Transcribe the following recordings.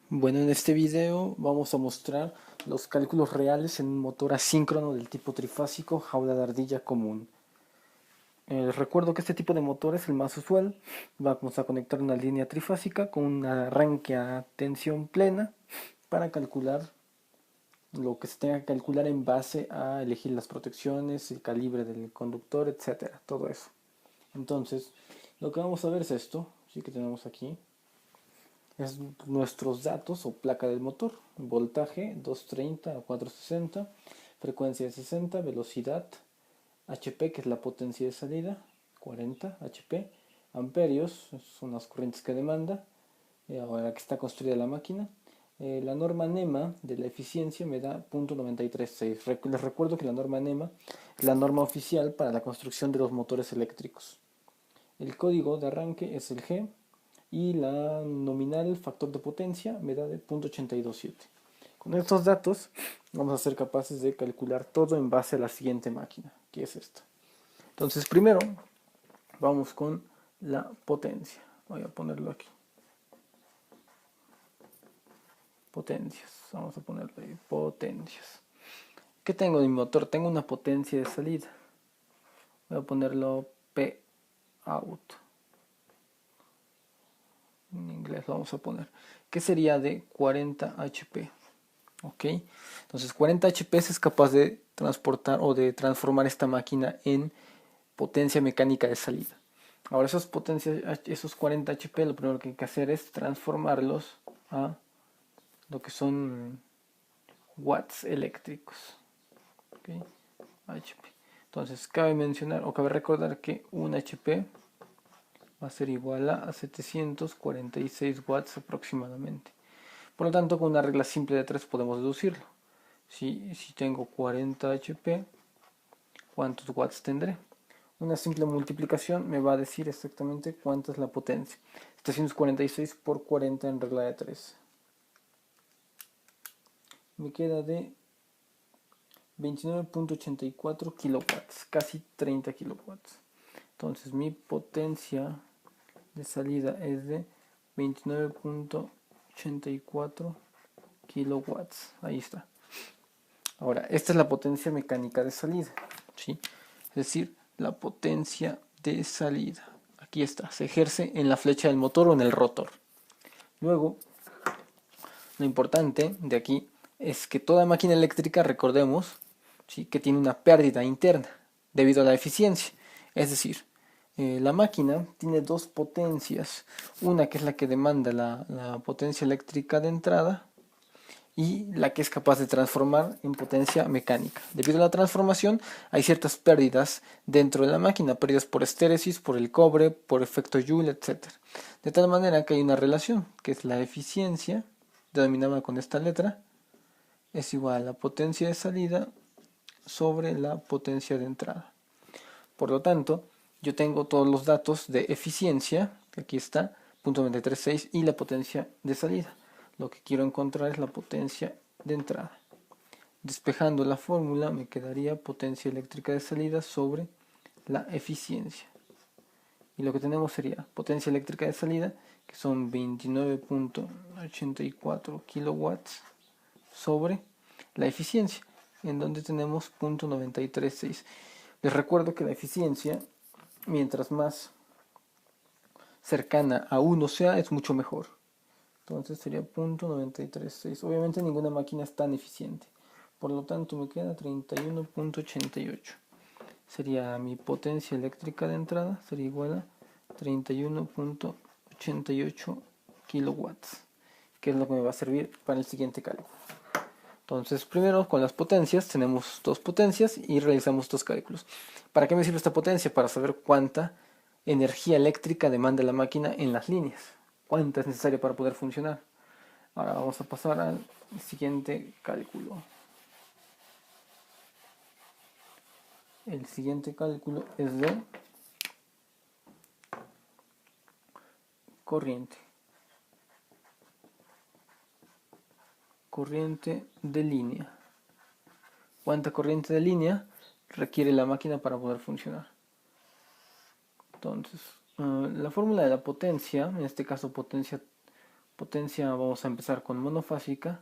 Bueno, en este video vamos a mostrar los cálculos reales en un motor asíncrono del tipo trifásico jaula de ardilla común. Les recuerdo que este tipo de motor es el más usual. Vamos a conectar una línea trifásica con un arranque a tensión plena para calcular lo que se tenga que calcular en base a elegir las protecciones, el calibre del conductor, etcétera, todo eso. Entonces, lo que vamos a ver es esto, sí que tenemos aquí. Es nuestros datos o placa del motor, voltaje 230 a 460, frecuencia de 60, velocidad, HP que es la potencia de salida, 40 HP, amperios, son las corrientes que demanda, ahora que está construida la máquina. La norma NEMA de la eficiencia me da 0.936. Les recuerdo que la norma NEMA es la norma oficial para la construcción de los motores eléctricos. El código de arranque es el G y la nominal factor de potencia me da de 0.827. Con estos datos vamos a ser capaces de calcular todo en base a la siguiente máquina, que es esta. Entonces primero vamos con la potencia. Voy a ponerlo aquí. Potencias. Vamos a ponerlo ahí. Potencias. ¿Qué tengo en mi motor? Tengo una potencia de salida. Voy a ponerlo P out. En inglés lo vamos a poner. Que sería de 40 HP. Ok, entonces 40 HP es capaz de transportar o de transformar esta máquina en potencia mecánica de salida. Ahora esos 40 HP, lo primero que hay que hacer es transformarlos a lo que son watts eléctricos. Okay, HP. Entonces cabe mencionar o cabe recordar que un HP va a ser igual a 746 watts aproximadamente. Por lo tanto, con una regla simple de 3 podemos deducirlo. Si tengo 40 HP, ¿cuántos watts tendré? Una simple multiplicación me va a decir exactamente cuánta es la potencia. 746 por 40 en regla de 3. Me queda de 29.84 kilowatts, casi 30 kilowatts. Entonces mi potencia de salida es de 29.84 kilowatts. Ahí está. Ahora, esta es la potencia mecánica de salida, ¿sí? Es decir, la potencia de salida. Aquí está, se ejerce en la flecha del motor o en el rotor. Luego, lo importante de aquí es que toda máquina eléctrica, recordemos, ¿sí?, que tiene una pérdida interna debido a la eficiencia. Es decir, la máquina tiene dos potencias. Una que es la que demanda la potencia eléctrica de entrada y la que es capaz de transformar en potencia mecánica. Debido a la transformación hay ciertas pérdidas dentro de la máquina, pérdidas por estéresis, por el cobre, por efecto Joule, etc. De tal manera que hay una relación, que es la eficiencia, denominada con esta letra, es igual a la potencia de salida sobre la potencia de entrada. Por lo tanto, yo tengo todos los datos de eficiencia, que aquí está, 0.936, y la potencia de salida. Lo que quiero encontrar es la potencia de entrada. Despejando la fórmula me quedaría potencia eléctrica de salida sobre la eficiencia. Y lo que tenemos sería potencia eléctrica de salida, que son 29.84 kilowatts, sobre la eficiencia, en donde tenemos 0.936. Les recuerdo que la eficiencia, mientras más cercana a 1 sea, es mucho mejor. Entonces sería 0.936. Obviamente ninguna máquina es tan eficiente. Por lo tanto me queda 31.88. Sería mi potencia eléctrica de entrada, sería igual a 31.88 kilowatts, que es lo que me va a servir para el siguiente cálculo. Entonces primero con las potencias, tenemos dos potencias y realizamos dos cálculos. ¿Para qué me sirve esta potencia? Para saber cuánta energía eléctrica demanda la máquina en las líneas, cuánta es necesaria para poder funcionar. Ahora vamos a pasar al siguiente cálculo. El siguiente cálculo es de corriente. Corriente de línea. ¿Cuánta corriente de línea requiere la máquina para poder funcionar? Entonces, la fórmula de la potencia, en este caso potencia potencia vamos a empezar con monofásica,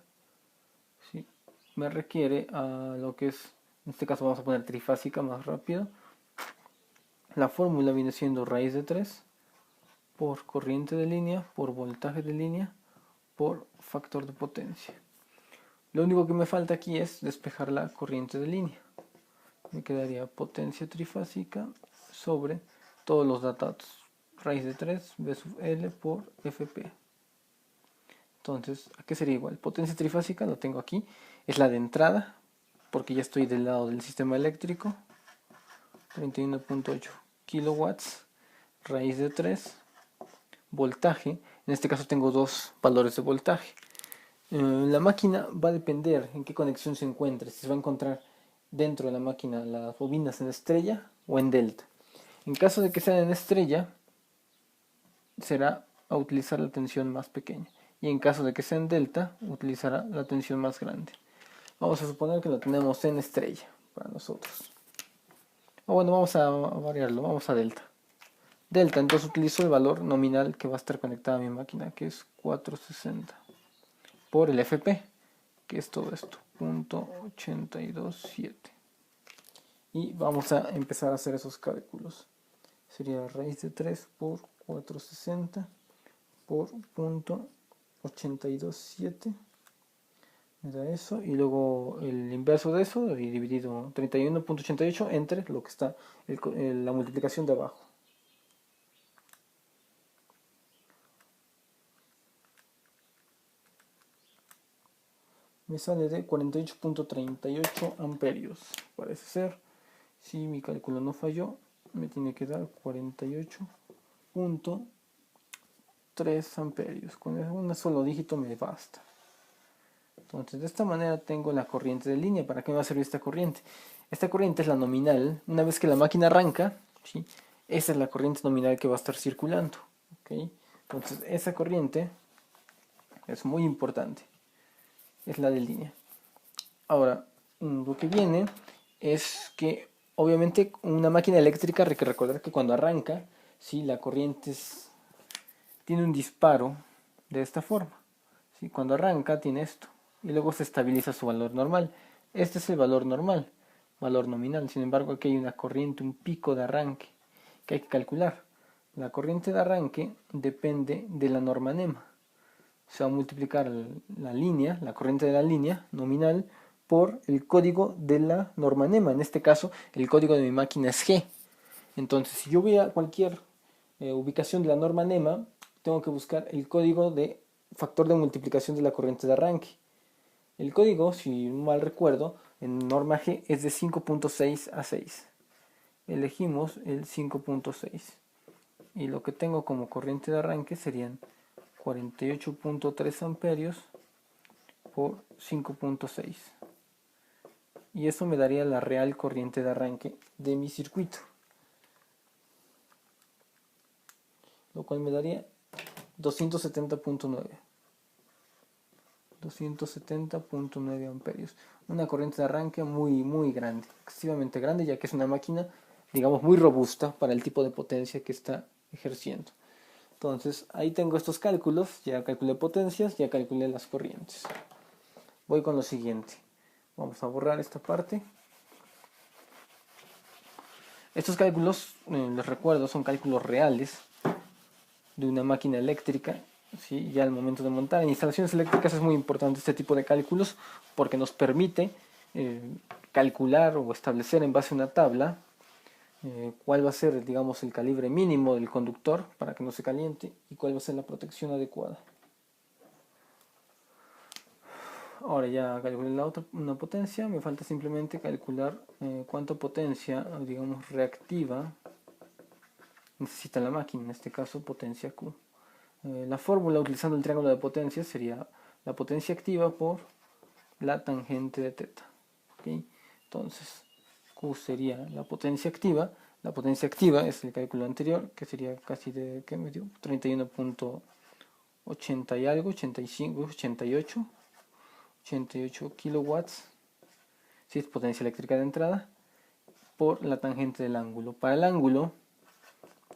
¿sí? Me requiere a lo que es, en este caso vamos a poner trifásica más rápido. La fórmula viene siendo raíz de 3 por corriente de línea, por voltaje de línea, por factor de potencia. Lo único que me falta aquí es despejar la corriente de línea. Me quedaría potencia trifásica sobre todos los datos. Raíz de 3 V sub L por Fp. Entonces, ¿a qué sería igual? Potencia trifásica, lo tengo aquí, es la de entrada, porque ya estoy del lado del sistema eléctrico. 31.8 kilowatts, raíz de 3, voltaje, en este caso tengo dos valores de voltaje. La máquina va a depender en qué conexión se encuentre, si se va a encontrar dentro de la máquina las bobinas en estrella o en delta. En caso de que sean en estrella, será a utilizar la tensión más pequeña, y en caso de que sea en delta, utilizará la tensión más grande. Vamos a suponer que lo tenemos en estrella para nosotros. O bueno, vamos a variarlo, vamos a delta. Delta, entonces utilizo el valor nominal que va a estar conectado a mi máquina, que es 460, por el FP, que es todo esto, .827. Y vamos a empezar a hacer esos cálculos. Sería raíz de 3 por 460 por .827. Me da eso. Y luego el inverso de eso, y dividido 31.88 entre lo que está la multiplicación de abajo. Me sale de 48.38 amperios. Parece ser. Si mi cálculo no falló, me tiene que dar 48.3 amperios. Con un solo dígito me basta. Entonces, de esta manera tengo la corriente de línea. ¿Para qué me va a servir esta corriente? Esta corriente es la nominal. Una vez que la máquina arranca, ¿sí? Esa es la corriente nominal que va a estar circulando. ¿Okay? Entonces, esa corriente es muy importante. Es la de línea. Ahora, lo que viene es que obviamente una máquina eléctrica hay que recordar que cuando arranca, ¿sí? La corriente tiene un disparo de esta forma, ¿sí? Cuando arranca tiene esto y luego se estabiliza su valor normal. Este es el valor normal, valor nominal. Sin embargo, aquí hay una corriente, un pico de arranque que hay que calcular. La corriente de arranque depende de la norma NEMA. Se va a multiplicar la línea, la corriente de la línea nominal, por el código de la norma NEMA. En este caso, el código de mi máquina es G. Entonces, si yo voy a cualquier ubicación de la norma NEMA, tengo que buscar el código de factor de multiplicación de la corriente de arranque. El código, si mal recuerdo, en norma G es de 5.6 a 6. Elegimos el 5.6. Y lo que tengo como corriente de arranque serían 48.3 amperios por 5.6. Y eso me daría la real corriente de arranque de mi circuito. Lo cual me daría 270.9. 270.9 amperios. Una corriente de arranque muy grande, excesivamente grande, ya que es una máquina, digamos, muy robusta para el tipo de potencia que está ejerciendo. Entonces, ahí tengo estos cálculos, ya calculé potencias, ya calculé las corrientes. Voy con lo siguiente. Vamos a borrar esta parte. Estos cálculos, les recuerdo, son cálculos reales de una máquina eléctrica. ¿Sí? Ya al momento de montar en instalaciones eléctricas es muy importante este tipo de cálculos porque nos permite calcular o establecer en base a una tabla cuál va a ser, digamos, el calibre mínimo del conductor para que no se caliente y cuál va a ser la protección adecuada. Ahora ya calculé una potencia, me falta simplemente calcular cuánta potencia, digamos, reactiva necesita la máquina, en este caso potencia Q. La fórmula utilizando el triángulo de potencia sería la potencia activa por la tangente de teta. ¿Okay? Entonces, Q sería la potencia activa. La potencia activa es el cálculo anterior, que sería casi de, ¿qué me dio? 31.80 y algo, 85, 88 kilowatts. Si es potencia eléctrica de entrada, por la tangente del ángulo. Para el ángulo,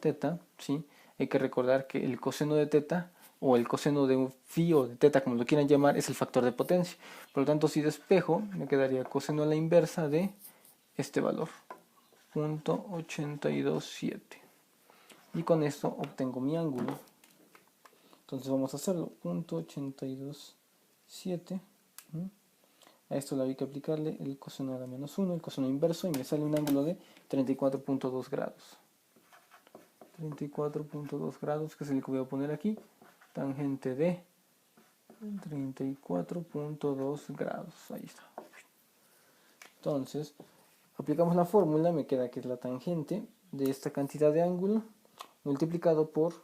teta, ¿sí? Hay que recordar que el coseno de teta o el coseno de un phi o de teta, como lo quieran llamar, es el factor de potencia. Por lo tanto, si despejo, me quedaría coseno a la inversa de este valor, 0.827. Y con esto obtengo mi ángulo. Entonces vamos a hacerlo, 0.827. A esto le hay que aplicarle el coseno a la menos 1, el coseno inverso, y me sale un ángulo de 34.2 grados. 34.2 grados, que es el que voy a poner aquí. Tangente de 34.2 grados. Ahí está. Entonces, aplicamos la fórmula, me queda que es la tangente de esta cantidad de ángulo multiplicado por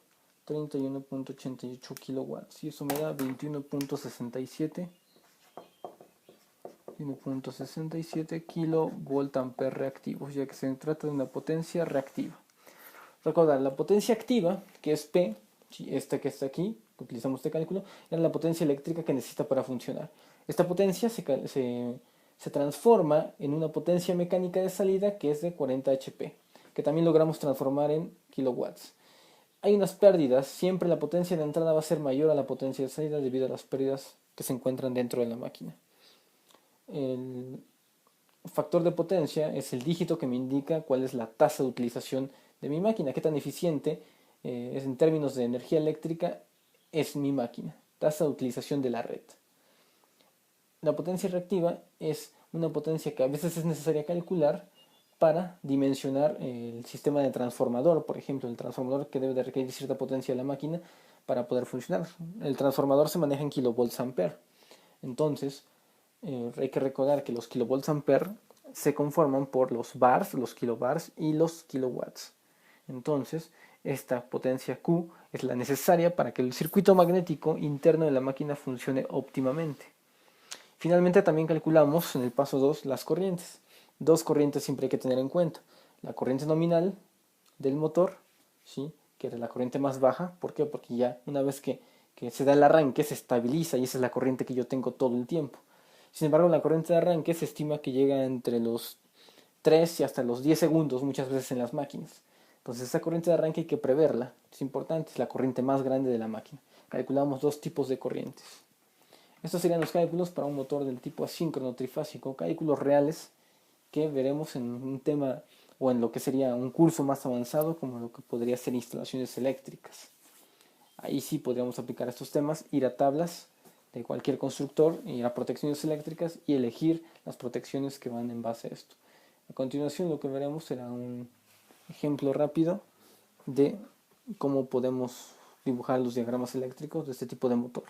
31.88 kilowatts. Y eso me da 21.67 kilovoltampere reactivos, ya que se trata de una potencia reactiva. Recordar, la potencia activa, que es P, esta que está aquí, que utilizamos este cálculo, es la potencia eléctrica que necesita para funcionar. Esta potencia se transforma en una potencia mecánica de salida que es de 40 HP, que también logramos transformar en kilowatts. Hay unas pérdidas, siempre la potencia de entrada va a ser mayor a la potencia de salida debido a las pérdidas que se encuentran dentro de la máquina. El factor de potencia es el dígito que me indica cuál es la tasa de utilización de mi máquina, qué tan eficiente es en términos de energía eléctrica es mi máquina, tasa de utilización de la red. La potencia reactiva es una potencia que a veces es necesaria calcular para dimensionar el sistema de transformador, por ejemplo, el transformador que debe de requerir cierta potencia de la máquina para poder funcionar. El transformador se maneja en kilovolts ampere. Entonces, hay que recordar que los kilovolts ampere se conforman por los bars, los kilobars y los kilowatts. Entonces, esta potencia Q es la necesaria para que el circuito magnético interno de la máquina funcione óptimamente. Finalmente, también calculamos en el paso 2 las corrientes. Dos corrientes siempre hay que tener en cuenta. La corriente nominal del motor, ¿sí?, que es la corriente más baja. ¿Por qué? Porque ya una vez que se da el arranque se estabiliza y esa es la corriente que yo tengo todo el tiempo. Sin embargo, la corriente de arranque se estima que llega entre los 3 y hasta los 10 segundos muchas veces en las máquinas. Entonces esa corriente de arranque hay que preverla, es importante, es la corriente más grande de la máquina. Calculamos dos tipos de corrientes. Estos serían los cálculos para un motor del tipo asíncrono trifásico, cálculos reales que veremos en un tema o en lo que sería un curso más avanzado como lo que podría ser instalaciones eléctricas. Ahí sí podríamos aplicar estos temas, ir a tablas de cualquier constructor, ir a protecciones eléctricas y elegir las protecciones que van en base a esto. A continuación lo que veremos será un ejemplo rápido de cómo podemos dibujar los diagramas eléctricos de este tipo de motor.